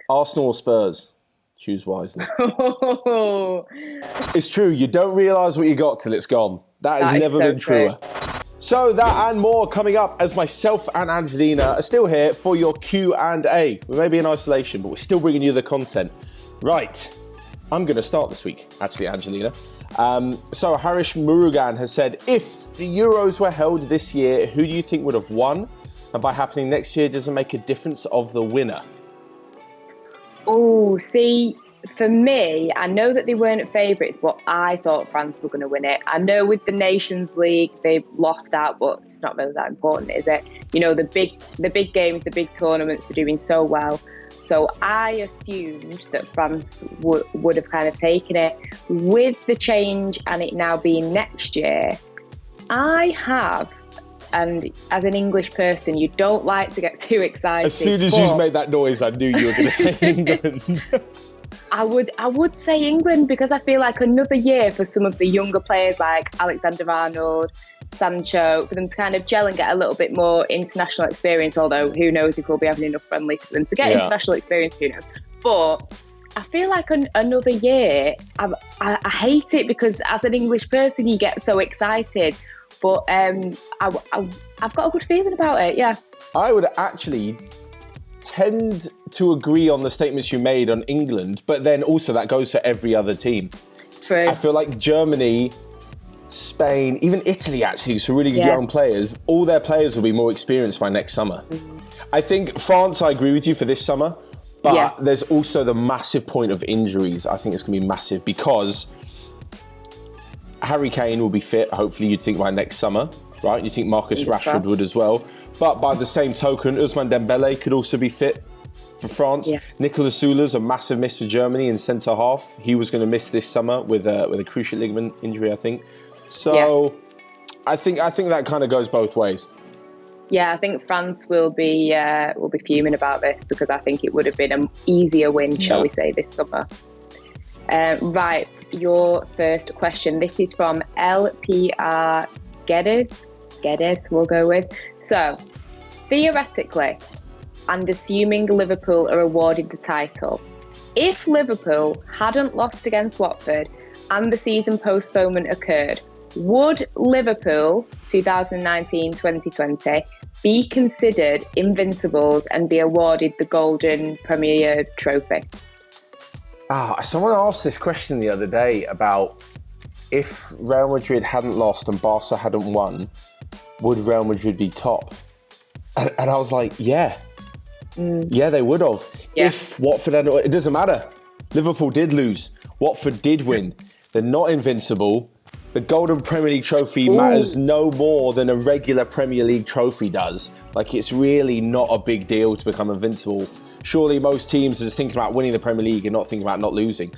Arsenal or Spurs? Choose wisely. It's true. You don't realise what you got till it's gone. That has never been truer. So that and more coming up as myself and Angelina are still here for your Q&A. We may be in isolation, but we're still bringing you the content. Right. I'm going to start this week, actually, Angelina. So Harish Murugan has said, if the Euros were held this year, who do you think would have won? And by happening next year, does it make a difference of the winner? Oh, see, for me, I know that they weren't favourites, but I thought France were going to win it. I know with the Nations League, they've lost out, but it's not really that important, is it? You know, the big games, the big tournaments, they're doing so well. So I assumed that France would have kind of taken it. With the change and it now being next year, I have, and as an English person, you don't like to get too excited. As soon as you made that noise, I knew you were going to say England. I would say England, because I feel like another year for some of the younger players like Alexander-Arnold, Sancho, for them to kind of gel and get a little bit more international experience, although who knows if we'll be having enough friendlies for them to get international experience, who knows. But I feel like another year, I hate it because as an English person, you get so excited. But I've got a good feeling about it, yeah. I would actually tend to agree on the statements you made on England, but then also that goes for every other team. True. I feel like Germany, Spain, even Italy actually, so really good young players, all their players will be more experienced by next summer. I think France, I agree with you for this summer, but there's also the massive point of injuries. I think it's going to be massive because Harry Kane will be fit, hopefully you'd think by next summer, right? You think Marcus Rashford would as well. But by the same token, Ousmane Dembele could also be fit for France. Yeah. Nicolas Sula's a massive miss for Germany in centre half. He was going to miss this summer with a cruciate ligament injury, I think. So I think that kind of goes both ways. Yeah, I think France will be fuming about this because I think it would have been an easier win, shall we say, this summer. Right, your first question. This is from LPR Geddes, we'll go with. So, theoretically, and assuming Liverpool are awarded the title, if Liverpool hadn't lost against Watford and the season postponement occurred, would Liverpool 2019-2020 be considered invincibles and be awarded the Golden Premier Trophy? Someone asked this question the other day about if Real Madrid hadn't lost and Barca hadn't won, would Real Madrid be top? And I was like, yeah, they would have. Yeah. If Watford hadn't, it doesn't matter. Liverpool did lose. Watford did win. They're not invincible. The Golden Premier League trophy matters no more than a regular Premier League trophy does. Like, it's really not a big deal to become invincible. Surely most teams are just thinking about winning the Premier League and not thinking about not losing.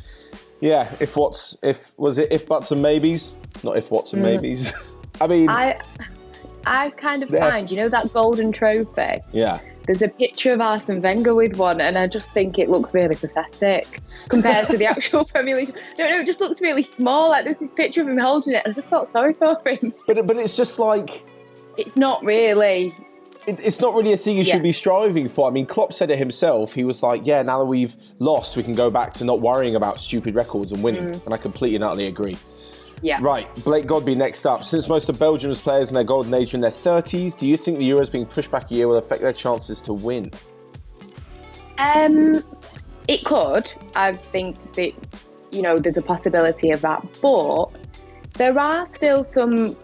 Yeah, if buts and maybes? Not if whats and maybes. I mean, I kind of find, you know, that golden trophy? Yeah. There's a picture of Arsene Wenger with one, and I just think it looks really pathetic compared to the actual Premier League. No, it just looks really small. Like, there's this picture of him holding it, and I just felt sorry for him. But it's just like... It's not really... It's not really a thing you should be striving for. I mean, Klopp said it himself. He was like, yeah, now that we've lost, we can go back to not worrying about stupid records and winning. And I completely and utterly agree. Yeah. Right, Blake Godby next up. Since most of Belgium's players in their golden age are in their 30s, do you think the Euros being pushed back a year will affect their chances to win? It could. I think that, you know, there's a possibility of that. But there are still some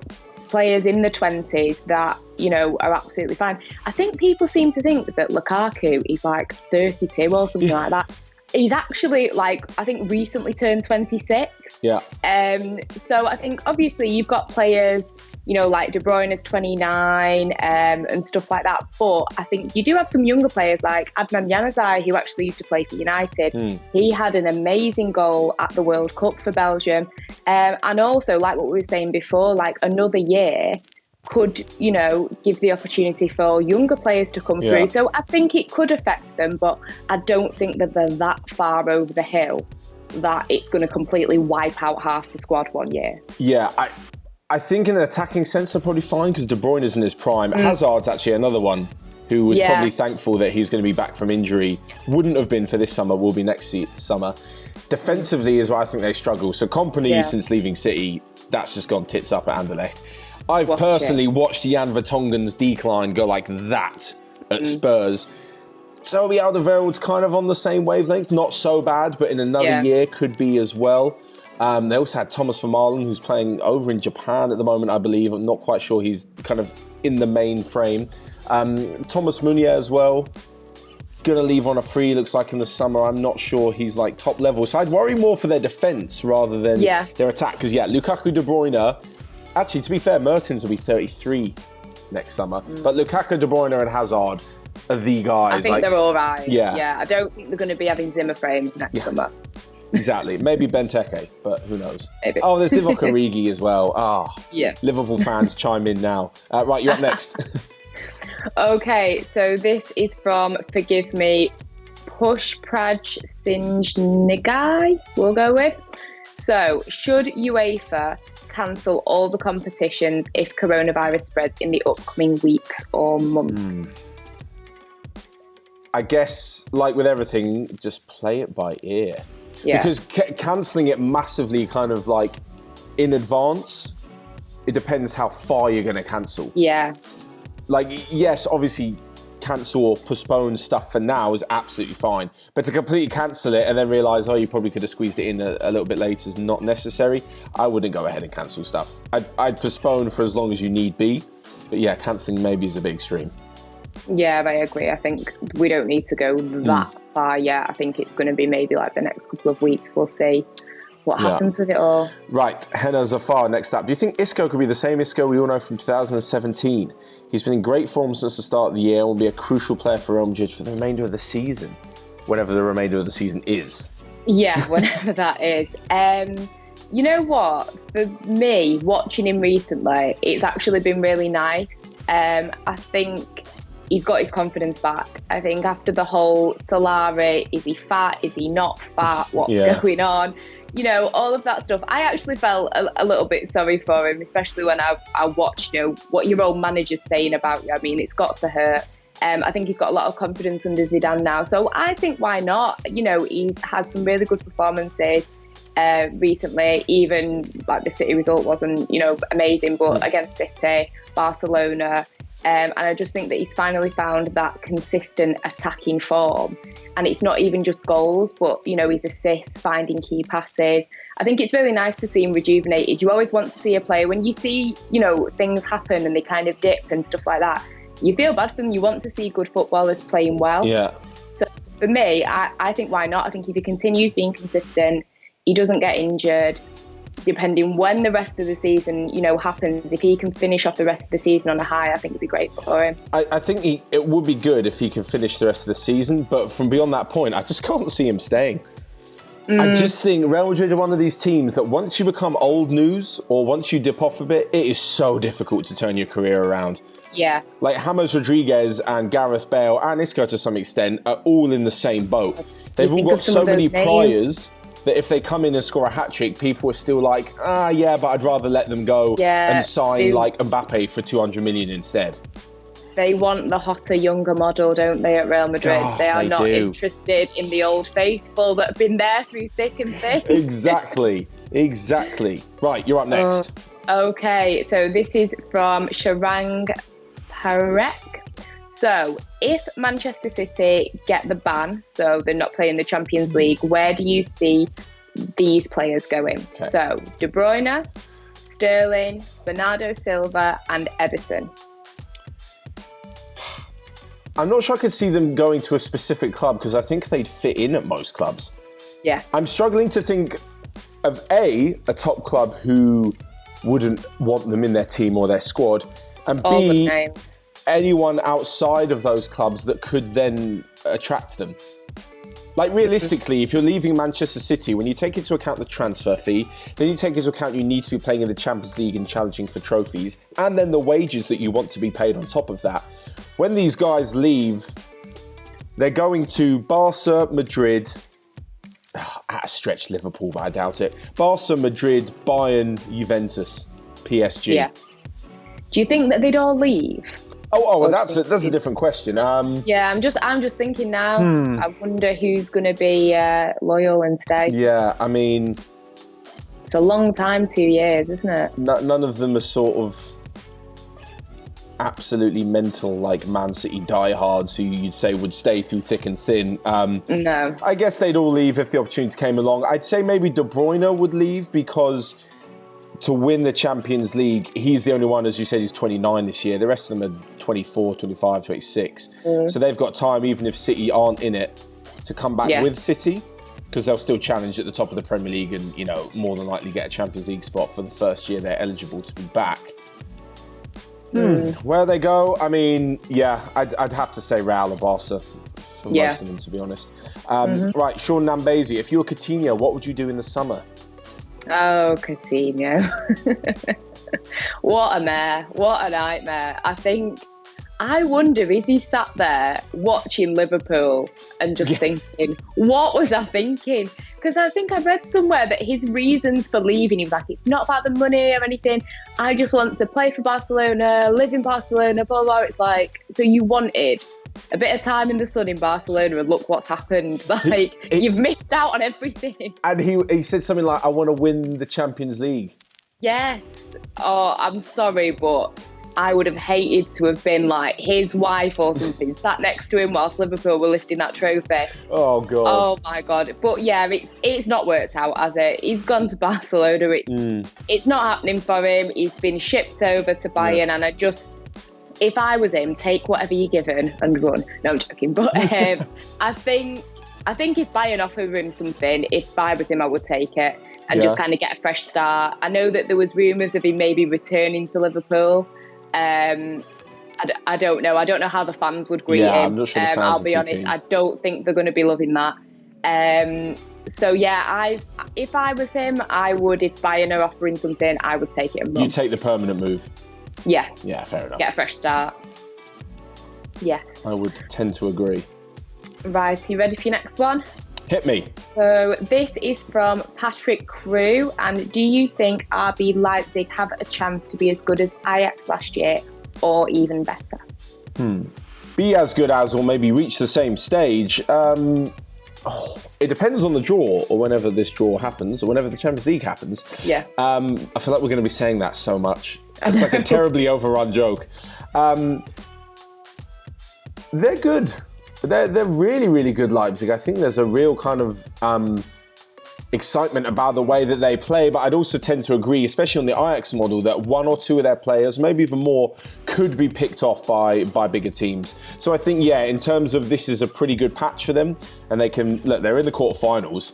players in the 20s that, you know, are absolutely fine. I think people seem to think that Lukaku is like 32 or something like that. He's actually, like, I think recently turned 26. Yeah. So I think obviously you've got players, you know, like De Bruyne is 29 and stuff like that. But I think you do have some younger players like Adnan Januzaj, who actually used to play for United. He had an amazing goal at the World Cup for Belgium. And also, like what we were saying before, like another year could, you know, give the opportunity for younger players to come through. So I think it could affect them, but I don't think that they're that far over the hill that it's going to completely wipe out half the squad one year. Yeah, I think in an attacking sense they're probably fine because De Bruyne is in his prime. Hazard's actually another one who was probably thankful that he's going to be back from injury. Wouldn't have been for this summer, will be next summer. Defensively is where I think they struggle. So Kompany, since leaving City, that's just gone tits up at Anderlecht. I've personally watched Jan Vertonghen's decline go like that at Spurs. Toby Alderweireld's kind of on the same wavelength, not so bad, but in another year could be as well. They also had Thomas Vermaelen, who's playing over in Japan at the moment, I believe. I'm not quite sure he's kind of in the main frame. Thomas Meunier as well. Going to leave on a free, looks like, in the summer. I'm not sure he's like top level. So I'd worry more for their defence rather than their attack. Because, Lukaku, De Bruyne. Actually, to be fair, Mertens will be 33 next summer. But Lukaku, De Bruyne and Hazard are the guys. I think they're all right. Yeah. I don't think they're going to be having Zimmer frames next summer. Exactly. Maybe Benteke, but who knows? Maybe. Oh, there's Divock Origi as well. Liverpool fans chime in now. Right, you're up next. Okay, so this is from, forgive me, Pushpraj Sinjnigai, we'll go with. So, should UEFA cancel all the competitions if coronavirus spreads in the upcoming weeks or months? I guess, like with everything, just play it by ear. Yeah. Because cancelling it massively kind of like in advance, it depends how far you're going to cancel. Yeah. Like, yes, obviously cancel or postpone stuff for now is absolutely fine. But to completely cancel it and then realise, you probably could have squeezed it in a little bit later is not necessary. I wouldn't go ahead and cancel stuff. I'd postpone for as long as you need be. But yeah, cancelling maybe is a bit extreme. Yeah, I agree. I think we don't need to go that far yet. I think it's going to be maybe like the next couple of weeks. We'll see what happens with it all. Right, Henna Zafar next up. Do you think Isco could be the same Isco we all know from 2017? He's been in great form since the start of the year and will be a crucial player for Real Madrid for the remainder of the season, whenever the remainder of the season is. Yeah, whenever that is. You know what? For me, watching him recently, it's actually been really nice. I think he's got his confidence back. I think after the whole Solari, is he fat? Is he not fat? What's going on? You know, all of that stuff. I actually felt a little bit sorry for him, especially when I watched, what your own manager's saying about you. I mean, it's got to hurt. I think he's got a lot of confidence under Zidane now. So I think why not? He's had some really good performances recently. Even like the City result wasn't, amazing, but against City, Barcelona. And I just think that he's finally found that consistent attacking form. And it's not even just goals, but, his assists, finding key passes. I think it's really nice to see him rejuvenated. You always want to see a player, when you see, things happen and they kind of dip and stuff like that, you feel bad for them. You want to see good footballers playing well. Yeah. So for me, I think why not? I think if he continues being consistent, he doesn't get injured, depending when the rest of the season, happens, if he can finish off the rest of the season on a high, I think it'd be great for him. I think it would be good if he can finish the rest of the season, but from beyond that point, I just can't see him staying. I just think Real Madrid are one of these teams that once you become old news or once you dip off a bit, it is so difficult to turn your career around. Yeah. Like James Rodriguez and Gareth Bale and Isco to some extent are all in the same boat. They've all got so many priors that if they come in and score a hat-trick, people are still like, but I'd rather let them go and sign like Mbappe for 200 million instead. They want the hotter, younger model, don't they, at Real Madrid? They are not interested in the old faithful that have been there through thick and thin. Exactly. Right, you're up next. Okay, so this is from Sharang Parek. So, if Manchester City get the ban, so they're not playing the Champions League, where do you see these players going? Okay. So, De Bruyne, Sterling, Bernardo Silva and Ederson. I'm not sure I could see them going to a specific club because I think they'd fit in at most clubs. Yeah. I'm struggling to think of a top club who wouldn't want them in their team or their squad, and B, anyone outside of those clubs that could then attract them. Like realistically, if you're leaving Manchester City, when you take into account the transfer fee, then you take into account you need to be playing in the Champions League and challenging for trophies, and then the wages that you want to be paid on top of that. When these guys leave, they're going to Barca, Madrid, at a stretch Liverpool, but I doubt it. Barca, Madrid, Bayern, Juventus, PSG. Yeah. Do you think that they'd all leave? Well, that's a different question. Yeah, I'm just thinking now. I wonder who's going to be loyal and stay. Yeah, I mean, it's a long time, 2 years, isn't it? None of them are sort of absolutely mental like Man City diehards who you'd say would stay through thick and thin. No. I guess they'd all leave if the opportunity came along. I'd say maybe De Bruyne would leave because to win the Champions League, he's the only one, as you said, he's 29 this year. The rest of them are 24, 25, 26. So they've got time, even if City aren't in it, to come back with City, because they'll still challenge at the top of the Premier League and, you know, more than likely get a Champions League spot for the first year they're eligible to be back. Where they go, I mean, yeah, I'd have to say Real or Barca for most of them, to be honest. Right, Sean Nambezi, if you were Coutinho, what would you do in the summer? Oh, Coutinho. What a mare. What a nightmare. I wonder, is he sat there watching Liverpool and just thinking, what was I thinking? Because I think I read somewhere that his reasons for leaving, he was like, it's not about the money or anything. I just want to play for Barcelona, live in Barcelona, blah, blah. It's like, so you wanted a bit of time in the sun in Barcelona and look what's happened. Like, you've missed out on everything. And he said something like, I want to win the Champions League. Yes. Oh, I'm sorry, but I would have hated to have been like his wife or something sat next to him whilst Liverpool were lifting that trophy. Oh, God. Oh, my God. But yeah, it's not worked out, has it? He's gone to Barcelona. It's not happening for him. He's been shipped over to Bayern. And if I was him, take whatever you're given and run. No, I'm joking. But I think if Bayern offered him something, if I was him, I would take it and just kind of get a fresh start. I know that there was rumours of him maybe returning to Liverpool. I don't know. I don't know how the fans would greet him. I'm not sure the fans I'll be honest. keen. I don't think they're going to be loving that. So yeah, if I was him, I would. If Bayern are offering something, I would take it and run. You take the permanent move. Yeah. Yeah, fair enough. Get a fresh start. Yeah. I would tend to agree. Right, you ready for your next one? Hit me. So this is from Patrick Crew. And do you think RB Leipzig have a chance to be as good as Ajax last year or even better? Be as good as or maybe reach the same stage. It depends on the draw or whenever this draw happens or whenever the Champions League happens. Yeah. I feel like we're going to be saying that so much. It's like a terribly overrun joke. They're good. They're really, really good, Leipzig. I think there's a real kind of excitement about the way that they play, but I'd also tend to agree, especially on the Ajax model, that one or two of their players, maybe even more, could be picked off by bigger teams. So I think, in terms of this is a pretty good patch for them, and they can, look, they're in the quarterfinals,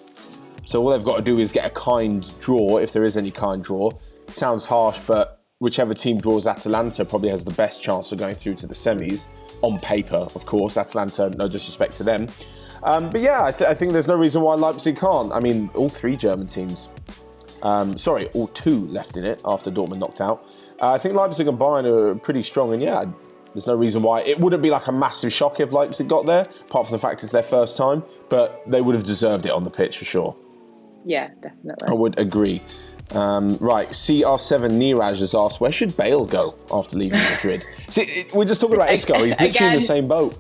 so all they've got to do is get a kind draw, if there is any kind draw. Sounds harsh, but whichever team draws Atalanta probably has the best chance of going through to the semis. On paper, of course. Atalanta, no disrespect to them. But yeah, I think there's no reason why Leipzig can't. I mean, all three German teams. All two left in it after Dortmund knocked out. I think Leipzig and Bayern are pretty strong. And yeah, there's no reason why. It wouldn't be like a massive shock if Leipzig got there, apart from the fact it's their first time. But they would have deserved it on the pitch for sure. Yeah, definitely. I would agree. Right, CR7 Niraj has asked, where should Bale go after leaving Madrid? See, we're just talking about Isco. He's literally in the same boat.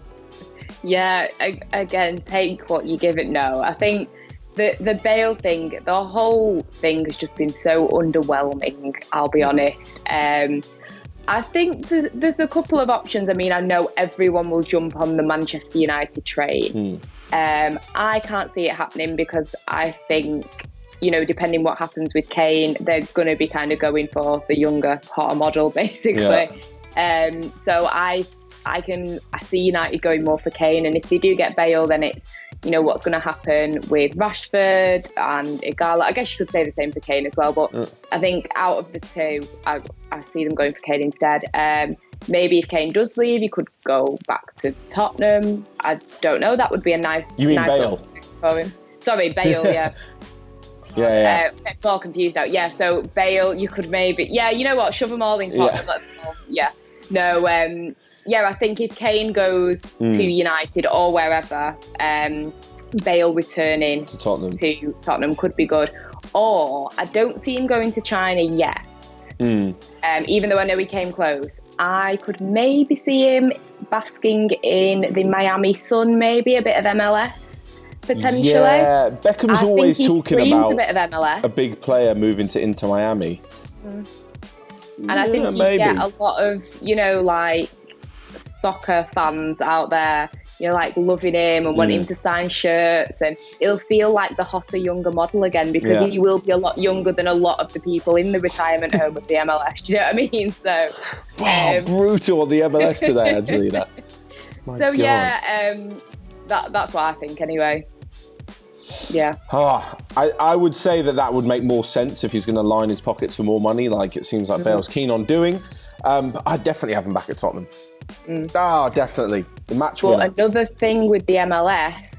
Yeah, again, take what you give it. No, I think the Bale thing, the whole thing has just been so underwhelming, I'll be honest. I think there's a couple of options. I mean, I know everyone will jump on the Manchester United train. I can't see it happening because I think, depending what happens with Kane, they're going to be kind of going for the younger, hotter model, basically. Yeah. So I see United going more for Kane, and if they do get Bale, then it's, what's going to happen with Rashford and Igala. I guess you could say the same for Kane as well, but I think out of the two, I see them going for Kane instead. Maybe if Kane does leave, he could go back to Tottenham. I don't know. That would be a nice... You mean nice Bale? For him. Sorry, Bale, yeah. Yeah. Get all confused out. Yeah, so Bale, you could maybe... Yeah, you know what? Shove them all in Tottenham. Yeah. No, I think if Kane goes to United or wherever, Bale returning to Tottenham could be good. Or I don't see him going to China yet. Even though I know he came close. I could maybe see him basking in the Miami sun, maybe a bit of MLS potentially. Yeah, Beckham's always talking about a bit of MLS. a big player moving to Inter Miami. And I think you get a lot of, like soccer fans out there, like loving him and wanting him to sign shirts, and it'll feel like the hotter, younger model again, because he will be a lot younger than a lot of the people in the retirement home of the MLS. Do you know what I mean? So, brutal on the MLS today, Angelina. That's what I think anyway. Yeah. I would say that would make more sense if he's going to line his pockets for more money, like it seems like Bale's keen on doing. But I'd definitely have him back at Tottenham. Definitely. The match winner. But another thing with the MLS,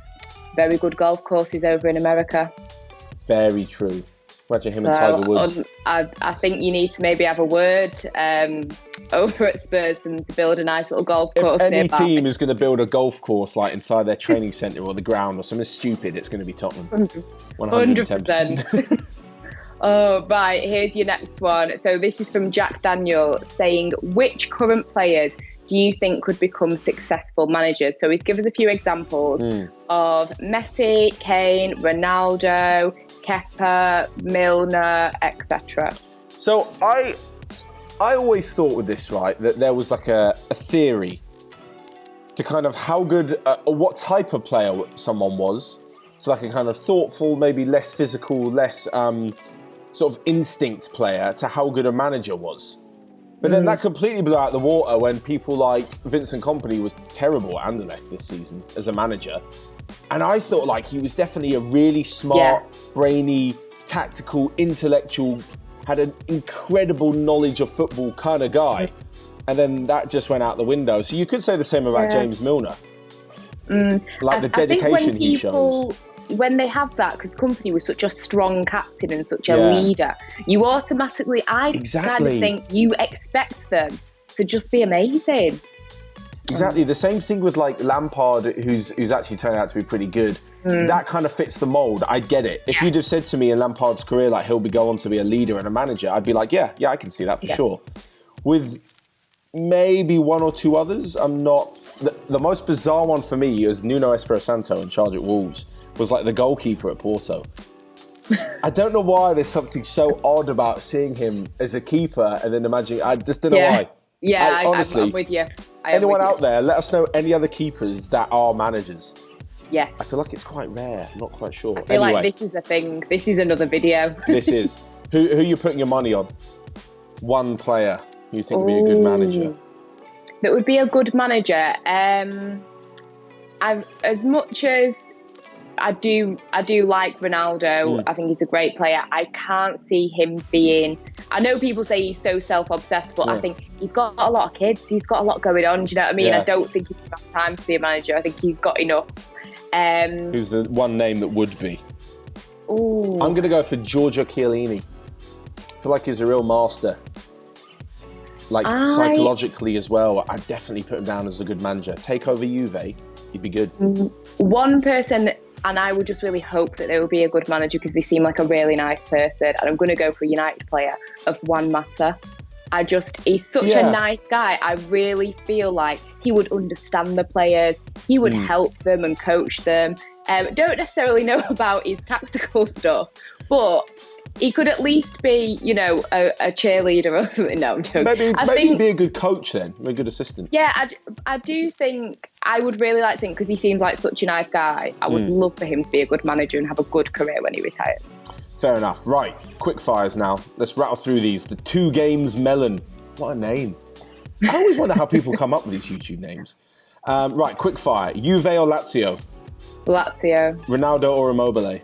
very good golf courses over in America. Very true. Imagine him and Tiger Woods. I think you need to maybe have a word over at Spurs for them to build a nice little golf course. If any nearby. team is going to build a golf course like inside their training centre or the ground or something stupid, it's going to be Tottenham. 110%. Oh, right. Here's your next one. So this is from Jack Daniel saying, which current players do you think could become successful managers? So he's given us a few examples of Messi, Kane, Ronaldo, Kepa, Milner, etc. So I always thought with this, right, that there was like a theory to kind of how good or what type of player someone was. So like a kind of thoughtful, maybe less physical, less sort of instinct player to how good a manager was. But then that completely blew out the water when people like Vincent Kompany was terrible at Anderlecht this season as a manager. And I thought like he was definitely a really smart, brainy, tactical, intellectual, had an incredible knowledge of football kind of guy. And then that just went out the window. So you could say the same about James Milner. Like the dedication he shows. When they have that, because Kompany was such a strong captain and such a leader, you automatically, kind of think you expect them to just be amazing. Exactly. The same thing with like Lampard, who's actually turned out to be pretty good. That kind of fits the mould. I'd get it. If you'd have said to me in Lampard's career, like he'll go on to be a leader and a manager, I'd be like, yeah, I can see that for sure. With maybe one or two others, I'm not. The most bizarre one for me is Nuno Espirito Santo in charge at Wolves. Was like the goalkeeper at Porto. I don't know why there's something so odd about seeing him as a keeper and then imagining. I just don't know why. Yeah, honestly, I'm with you. Anyone out there, let us know any other keepers that are managers. Yeah. I feel like it's quite rare. I'm not quite sure. I feel like this is a thing. This is another video. This is. Who are you putting your money on? One player who you think would be a good manager. That would be a good manager. As much as I do like Ronaldo. I think he's a great player. I can't see him being. I know people say he's so self-obsessed, but I think he's got a lot of kids. He's got a lot going on. Do you know what I mean? I don't think he's got time to be a manager. I think he's got enough. Who's the one name that would be? Ooh. I'm going to go for Giorgio Chiellini. I feel like he's a real master. Like psychologically as well. I'd definitely put him down as a good manager. Take over Juve, he'd be good. One person. And I would just really hope that they will be a good manager because they seem like a really nice person. And I'm going to go for a United player of Juan Mata. He's such a nice guy. I really feel like he would understand the players. He would help them and coach them. Don't necessarily know about his tactical stuff, but he could at least be, a cheerleader or something. No, I'm joking. Maybe he'd be a good coach then, a good assistant. Yeah, I do think, I would really like to think, because he seems like such a nice guy, I would love for him to be a good manager and have a good career when he retires. Fair enough. Right, quick fires now. Let's rattle through these. The 2 games melon. What a name. I always wonder how people come up with these YouTube names. Right, quick fire. Juve or Lazio? Lazio. Ronaldo or Immobile?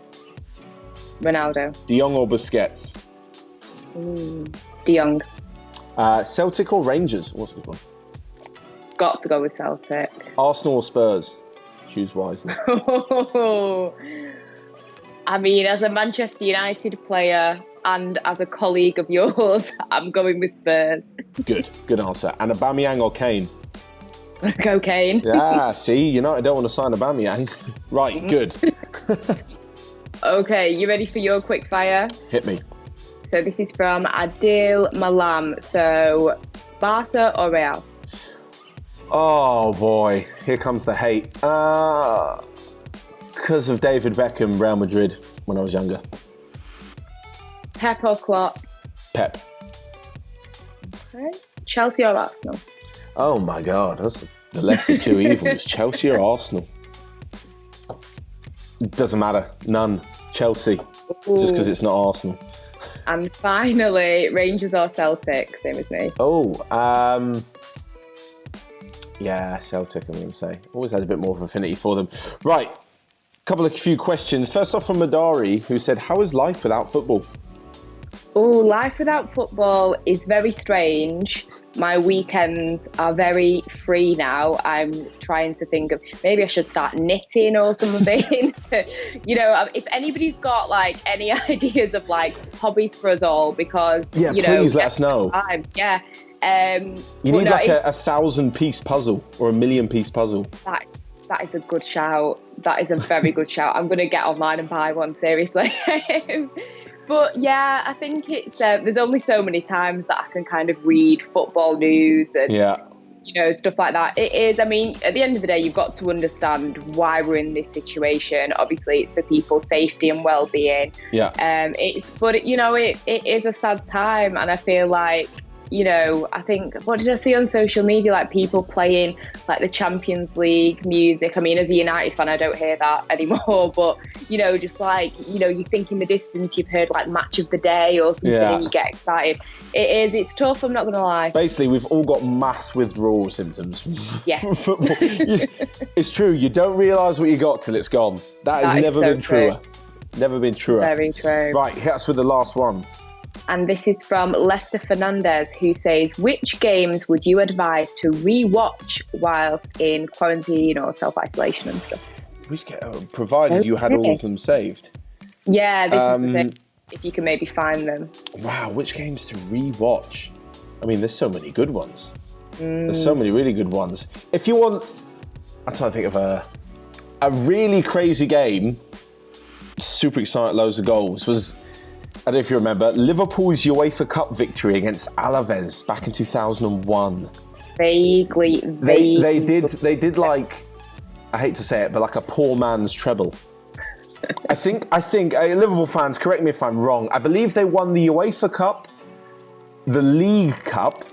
Ronaldo. De Jong or Busquets? De Jong. Celtic or Rangers? What's the one? Got to go with Celtic. Arsenal or Spurs? Choose wisely. I mean, as a Manchester United player and as a colleague of yours, I'm going with Spurs. Good answer. And Aubameyang or Kane? Go Kane. Yeah, see, United don't want to sign Aubameyang. Right, good. Okay, you ready for your quick fire? Hit me. So this is from Adil Malam. So Barca or Real? Oh boy, here comes the hate. Because of David Beckham, Real Madrid, when I was younger. Pep or Klopp? Pep. Okay. Chelsea or Arsenal? Oh my God, that's the lesser two evils. Chelsea or Arsenal? It doesn't matter. None. Chelsea. Ooh. Just because it's not Arsenal. And finally, Rangers or Celtic? Same as me. Yeah, Celtic, I'm going to say. Always had a bit more of affinity for them. Right, few questions. First off from Madari, who said, how is life without football? Oh, life without football is very strange. My weekends are very free now. I'm trying to think of, maybe I should start knitting or something. If anybody's got like any ideas of like hobbies for us all, because please let us know. Yeah. You need a 1,000-piece puzzle or a 1,000,000-piece puzzle. That is a good shout. That is a very good shout. I'm going to get online and buy one, seriously. But yeah, I think it's there's only so many times that I can kind of read football news and stuff like that. It is, I mean, at the end of the day, you've got to understand why we're in this situation. Obviously, it's for people's safety and well-being. Yeah. It is a sad time, and I feel like, I think, what did I see on social media? Like people playing like the Champions League music. I mean, as a United fan, I don't hear that anymore. But, just like, you think in the distance, you've heard like Match of the Day or something and you get excited. It's tough, I'm not going to lie. Basically, we've all got mass withdrawal symptoms from football. It's true. You don't realise what you got till it's gone. That has never been truer. Never been truer. Very true. Right, hit us with the last one. And this is from Lester Fernandez, who says, which games would you advise to re-watch whilst in quarantine or self-isolation and stuff? Provided you had all of them saved. Yeah, this is the thing. If you can maybe find them. Wow, which games to re-watch? I mean, there's so many good ones. There's so many really good ones. If you want, I'm trying to think of a really crazy game, super exciting, loads of goals, was, I don't know if you remember, Liverpool's UEFA Cup victory against Alaves back in 2001. Vaguely. They did like, I hate to say it, but like a poor man's treble. I think Liverpool fans, correct me if I'm wrong, I believe they won the UEFA Cup, the League Cup,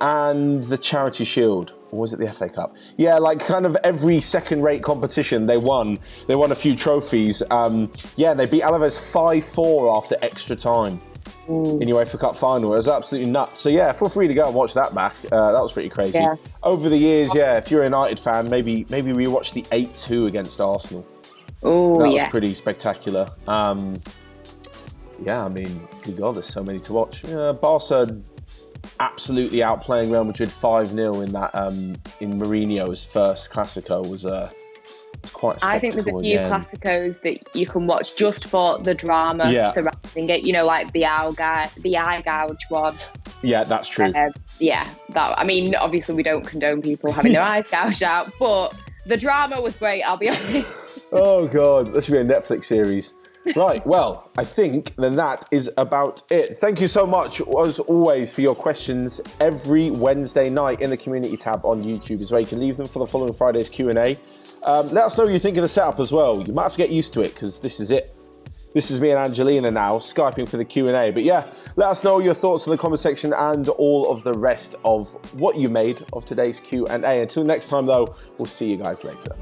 and the Charity Shield. Or was it the FA Cup? Yeah, like kind of every second-rate competition they won. They won a few trophies. They beat Alaves 5-4 after extra time in UEFA Cup final. It was absolutely nuts. So yeah, feel free to go and watch that back. That was pretty crazy. Yeah. Over the years, if you're a United fan, maybe rewatch the 8-2 against Arsenal. Oh, that was pretty spectacular. I mean, good God, there's so many to watch. Barca absolutely outplaying Real Madrid 5-0 in that in Mourinho's first Clasico was quite a spectacle. I think there's a few Clasicos that you can watch just for the drama surrounding it. Like the eye gouge one. Yeah, that's true. I mean, obviously we don't condone people having their eyes gouged out, but the drama was great, I'll be honest. Oh God, that should be a Netflix series. Right, well, I think then that is about it. Thank you so much, as always, for your questions every Wednesday night in the community tab on YouTube is where you can leave them for the following Friday's Q&A. Let us know what you think of the setup as well. You might have to get used to it because this is it. This is me and Angelina now, Skyping for the Q&A. But yeah, let us know your thoughts in the comment section and all of the rest of what you made of today's Q&A. Until next time, though, we'll see you guys later.